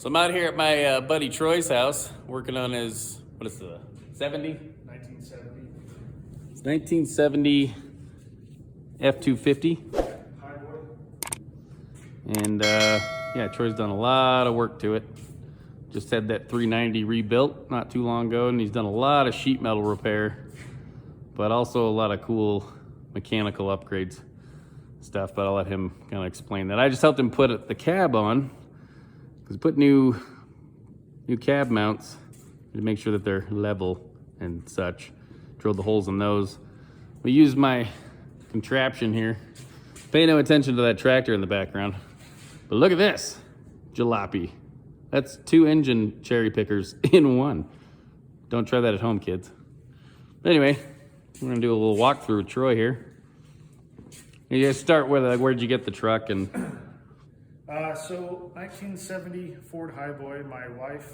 So I'm out here at my buddy Troy's house working on his, what is the 70? 1970. It's 1970 F-250. Highboy. And yeah, Troy's done a lot of work to it. Just had that 390 rebuilt not too long ago, and he's done a lot of sheet metal repair, but also a lot of cool mechanical upgrades stuff, but I'll let him kind of explain that. I just helped him put the cab on, because put new cab mounts to make sure that they're level and such. Drilled the holes in those. We used my contraption here. Pay no attention to that tractor in the background. But look at this jalopy. That's 2 engine cherry pickers in one. Don't try that at home, kids. But anyway, we're gonna do a little walkthrough with Troy here. You guys start with where'd you get the truck and? So 1970 Ford Highboy. My wife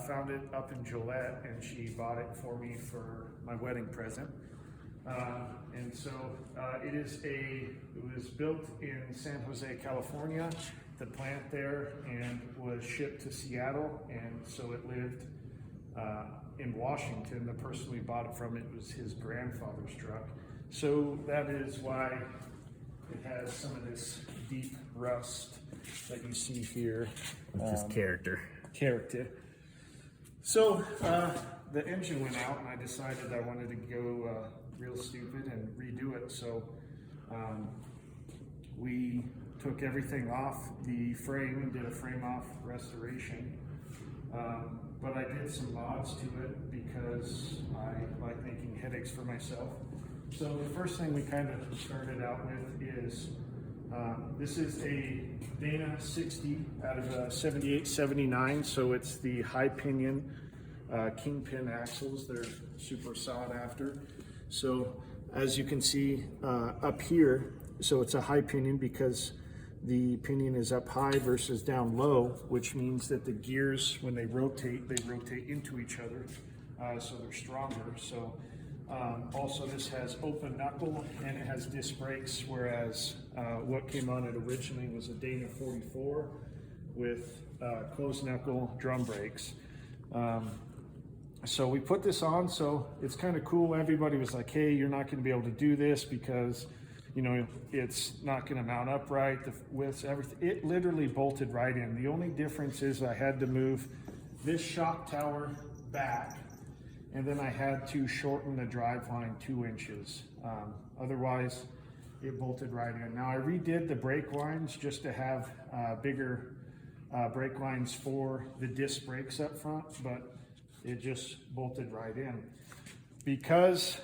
found it up in Gillette, and she bought it for me for my wedding present. And so it was built in San Jose, California, the plant there, and was shipped to Seattle. And so it lived in Washington. The person we bought it from, it was his grandfather's truck. So that is why it has some of this deep rust that you see here. Just character. So the engine went out, and I decided I wanted to go real stupid and redo it. So we took everything off the frame and did a frame off restoration. But I did some mods to it because I like making headaches for myself. So the first thing we kind of started out with is this is a Dana 60 out of a 78-79. So it's the high pinion kingpin axles. They're super sought after. So as you can see up here, so it's a high pinion because the pinion is up high versus down low, which means that the gears, when they rotate into each other, so they're stronger. So also this has open knuckle and it has disc brakes, whereas what came on it originally was a Dana 44 with closed knuckle drum brakes. So we put this on, so it's kind of cool. Everybody was like, hey, you're not going to be able to do this because, you know, it's not going to mount up right, the widths, everything. It literally bolted right in. The only difference is I had to move this shock tower back, and then I had to shorten the drive line 2 inches. Otherwise, it bolted right in. Now I redid the brake lines just to have bigger brake lines for the disc brakes up front, but it just bolted right in. Because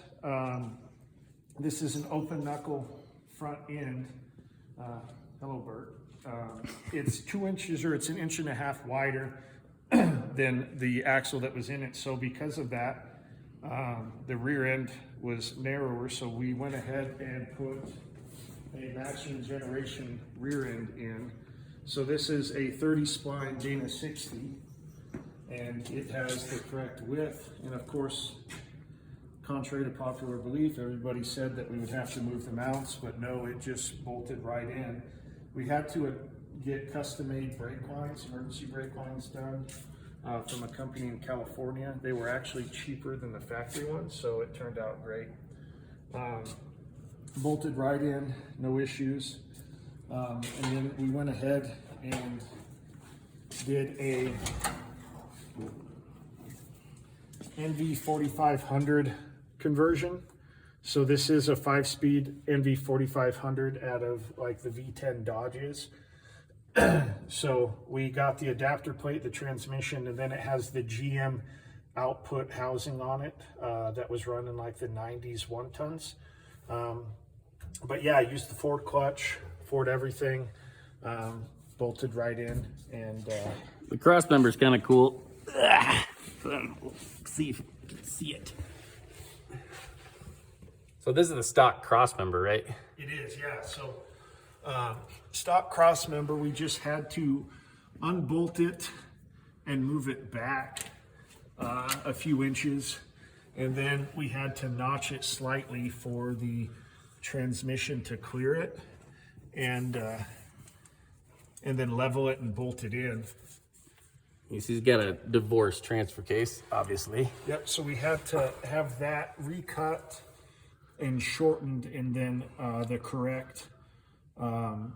this is an open knuckle front end, hello Bert, it's 2 inches, or it's 1.5 inches wider than the axle that was in it. So because of that, the rear end was narrower, so we went ahead and put a maximum generation rear end in. So this is a 30 spline Dana 60, and it has the correct width. And of course, contrary to popular belief, everybody said that we would have to move the mounts, but no, it just bolted right in. We had to get custom-made brake lines, emergency brake lines done from a company in California. They were actually cheaper than the factory ones, so it turned out great. Bolted right in, no issues. And then we went ahead and did a NV4500 conversion. So this is a 5-speed NV4500 out of like the V10 Dodges. So we got the adapter plate, the transmission, and then it has the GM output housing on it that was running like the 90s 1-tons. But yeah, I used the Ford clutch, Ford everything, bolted right in, and The cross member is kind of cool. See if you can see it. So this is the stock cross member, right? it is, yeah. So stock cross member, we just had to unbolt it and move it back a few inches, and then we had to notch it slightly for the transmission to clear it, and then level it and bolt it in. He's got a divorce transfer case, obviously. Yep, so we had to have that recut and shortened, and then the correct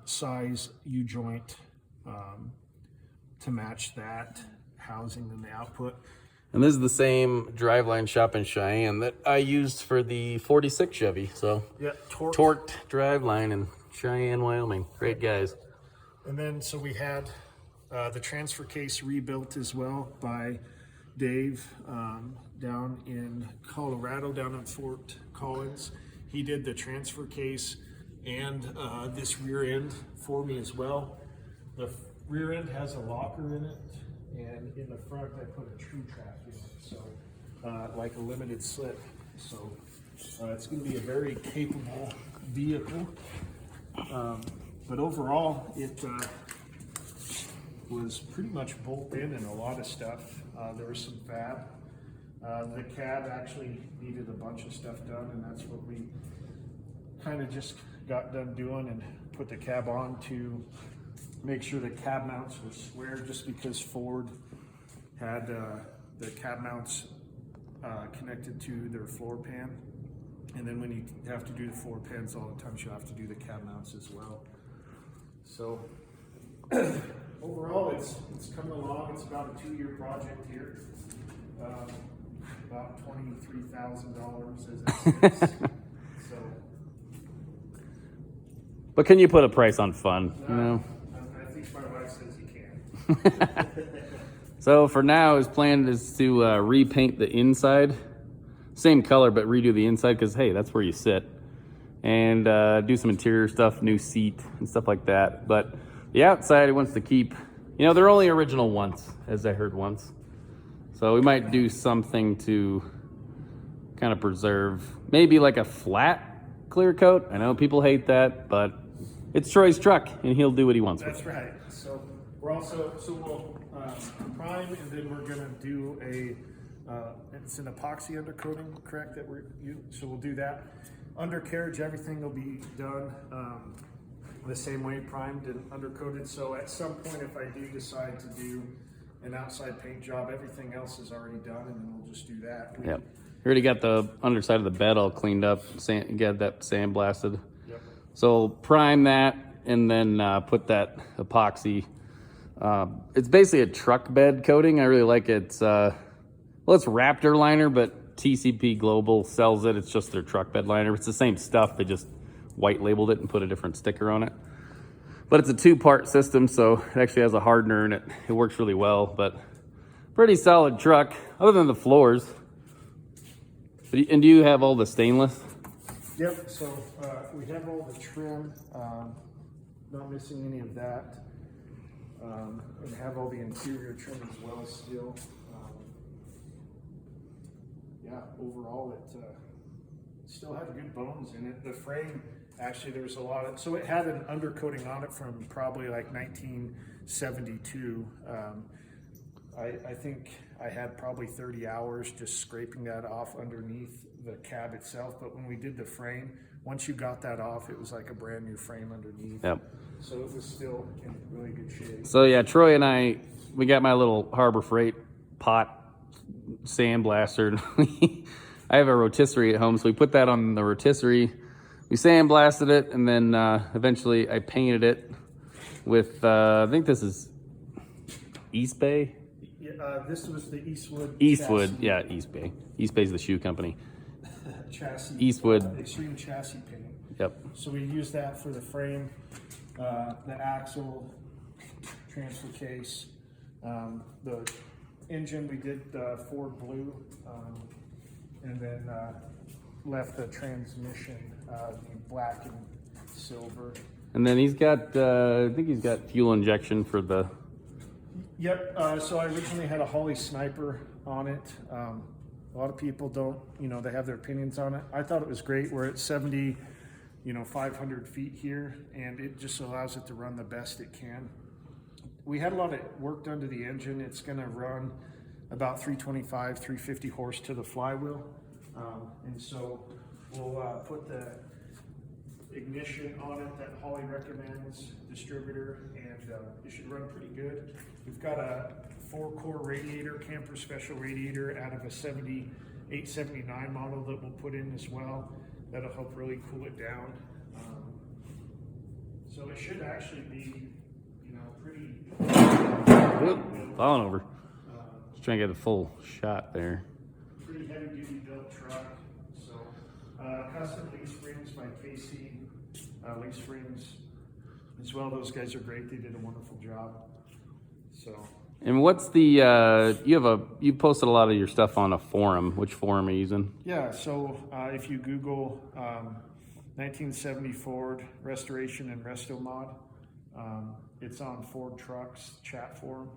size U-joint to match that housing and the output. And this is the same driveline shop in Cheyenne that I used for the 46 Chevy. So yeah, torqued driveline in Cheyenne, Wyoming. Great guys. And then so we had the transfer case rebuilt as well by Dave down in Colorado, down in Fort Collins. He did the transfer case and this rear end for me as well. The rear end has a locker in it, and in the front I put a tree track in it, so like a limited slip. So it's going to be a very capable vehicle. But overall, it was pretty much bolt in and a lot of stuff. There was some fab. The cab actually needed a bunch of stuff done, and that's what we kind of just got done doing, and put the cab on to make sure the cab mounts were square, just because Ford had the cab mounts connected to their floor pan. And then when you have to do the floor pans all the time, you have to do the cab mounts as well. So overall, it's coming along. It's about a 2-year project here. About $23,000 as it sits. So, But can you put a price on fun? You know? I think my wife says you can. So for now, his plan is to repaint the inside. Same color, but redo the inside, because hey, that's where you sit. And do some interior stuff, new seat and stuff like that. But the outside, he wants to keep, you know, they're only original once, as I heard once. So we might do something to kind of preserve, maybe like a flat clear coat. I know people hate that, but it's Troy's truck, and he'll do what he wants with it. That's right. So we're also, we'll prime, and then we're gonna do it's an epoxy undercoating, correct? So we'll do that. Undercarriage, everything will be done the same way, primed and undercoated. So at some point, if I do decide to do an outside paint job, everything else is already done, and then we'll just do that. Yep. We already got the underside of the bed all cleaned up, got that sandblasted. Yep. So prime that, and then put that epoxy. It's basically a truck bed coating. I really like it. It's Raptor liner, but TCP Global sells it. It's just their truck bed liner. It's the same stuff. They just white labeled it and put a different sticker on it. But it's a 2-part system, so it actually has a hardener in it. It works really well, but pretty solid truck, other than the floors. And do you have all the stainless? Yep, so we have all the trim, not missing any of that. And have all the interior trim as well still. Yeah, overall it still had good bones in it. The frame, actually there was a lot of, so it had an undercoating on it from probably like 1972. I think I had probably 30 hours just scraping that off underneath the cab itself. But when we did the frame, once you got that off, it was like a brand new frame underneath. Yep. So it was still in really good shape. So yeah, Troy and we got my little Harbor Freight pot sandblaster. I have a rotisserie at home, so we put that on the rotisserie. We sandblasted it, and then eventually I painted it with, I think this is East Bay? Yeah, this was the Eastwood. Eastwood, chassis. yeah, East Bay. East Bay's the shoe company. Chassis. Eastwood. Extreme chassis paint. Yep. So we used that for the frame, the axle, transfer case, the engine. We did Ford blue, and then left the transmission black and silver. And then he's got, I think he's got fuel injection for the. Yep. So I originally had a Holley Sniper on it. A lot of people don't, they have their opinions on it. I thought it was great. We're at 70, 500 feet here, and it just allows it to run the best it can. We had a lot of work done to the engine. It's going to run about 325, 350 horse to the flywheel. And so we'll put the ignition on it that Holley recommends, distributor, and it should run pretty good. We've got a 4-core radiator, camper special radiator out of a 78, 79 model that we'll put in as well. That'll help really cool it down. So it should actually be, you know, pretty. Oop, falling over. Just trying to get a full shot there. Pretty heavy duty built truck. So custom leaf springs by KC Leaf Springs as well. Those guys are great. They did a wonderful job. So. And what's the you posted a lot of your stuff on a forum. Which forum are you using? Yeah, so if you Google 1970 Ford Restoration and Restomod, it's on Ford Trucks chat forum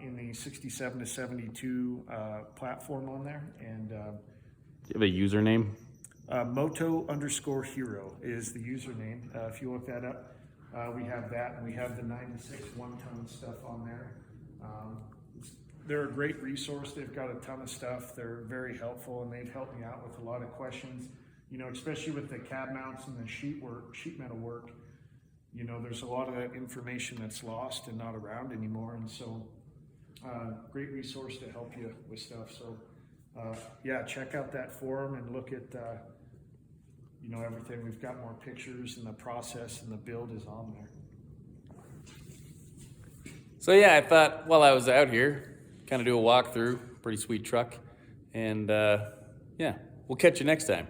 in the 67 to 72 platform on there. And Do you have a username? Moto_hero is the username. If you look that up, we have that, and we have the 96 1-ton stuff on there. They're a great resource. They've got a ton of stuff. They're very helpful, and they've helped me out with a lot of questions, you know, especially with the cab mounts and the sheet metal work. You know, there's a lot of that information that's lost and not around anymore. And so great resource to help you with stuff. So yeah, check out that forum and look at, you know, everything. We've got more pictures, and the process and the build is on there. So yeah, I thought while I was out here, kind of do a walkthrough. Pretty sweet truck. And yeah, we'll catch you next time.